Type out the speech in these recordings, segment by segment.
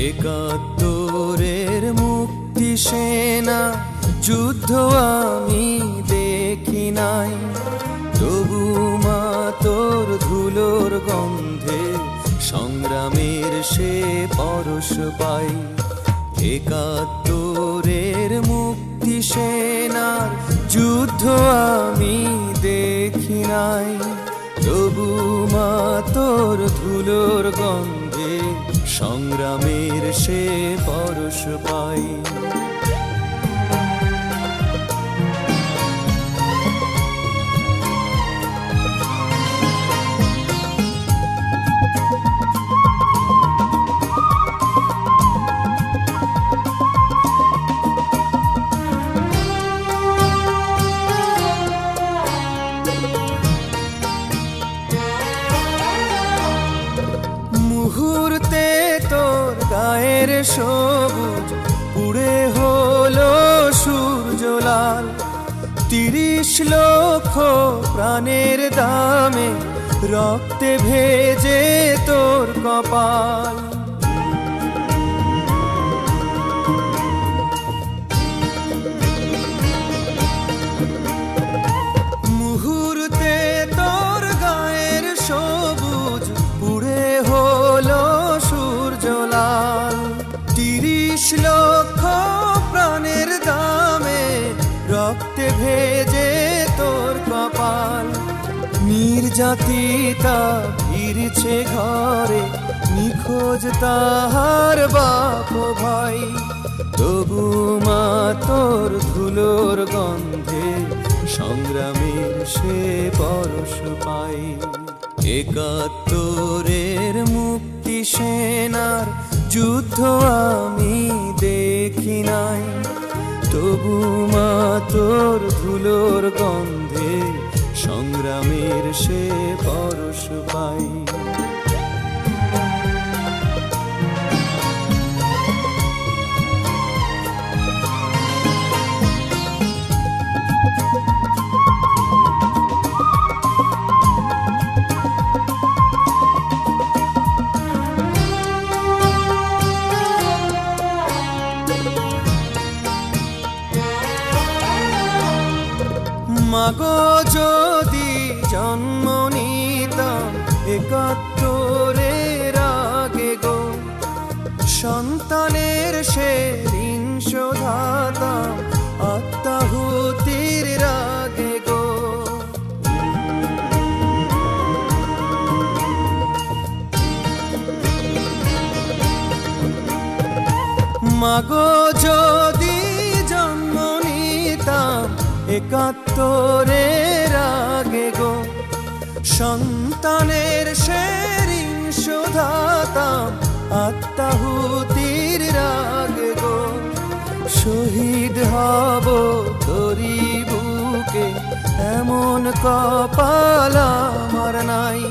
একাত্তরের মুক্তি সেনা যুদ্ধ আমি দেখি নাই, তবু মা তোর ধুলোর গন্ধে সংগ্রামের সে পরশ পাই। একাত্তরের মুক্তি সেনার যুদ্ধ আমি দেখি নাই, তবু মা তোর ধুলোর গন্ধে সংগ্রামের সে পরশ পাই। মুহূর্তে তোর গায়ের সবুজ পুড়ে হলো সূর্য লাল, ৩০ লক্ষ প্রাণের দামে রক্তে ভেজে তোর কপাল। মুহূর্তে তোর গায়ের সবুজ পুড়ে হলো সূর্য লাল, ৩০ লক্ষ প্রাণের দামে রক্তে ভেজে তোর কপাল। নির্যাতিতা ফিরছে ঘরে, নিখোঁজ তাহার বাপ ভাই, তবু মা তোর ধুলোর গন্ধে সংগ্রামের সে পরশ পাই। একাত্তরের মুক্তি সেনার যুদ্ধ আমি দেখি নাই, তবু মা তোর ধুলোর গন্ধে সংগ্রামের সে পরশ পাই। মাগো যদি জন্ম নিতাম একাত্তরের আগে গো, সন্তানের সে ঋণ শোধাতাম আত্মাহুতির রাগে গো। মাগো যদি জন্ম নিতাম একাত্তরের আগে গো, সন্তানের সে ঋণ শোধাতাম আত্মাহুতির রাগে গো। শহীদ হব তোরি বুকে এমন কপাল আমার নাই,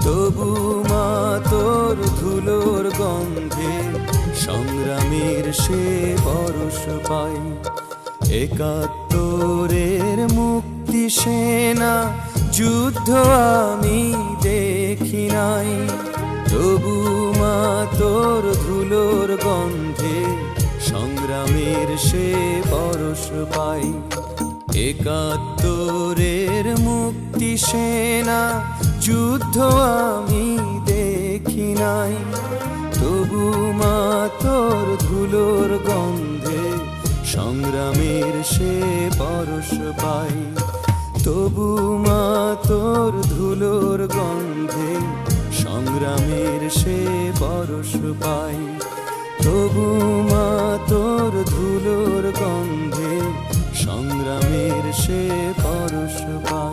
তবু মা তোর ধুলোর গন্ধে সংগ্রামের সে পরশ পাই। একাত্তরের মুক্তি সেনা যুদ্ধ আমি দেখি নাই, তবু মা তোর ধুলোর গন্ধে সংগ্রামের সে পরশ পাই। একাত্তরের মুক্তি সেনা যুদ্ধ আমি দেখি নাই, তবু মা তোর ধুলোর গন্ধে সংগ্রামের সে পরশ পাই। তবু মা তোর ধুলোর গন্ধে সংগ্রামের সে পরশ পাই। তবু মা তোর ধুলোর গন্ধে সংগ্রামের সে পরশ পাই।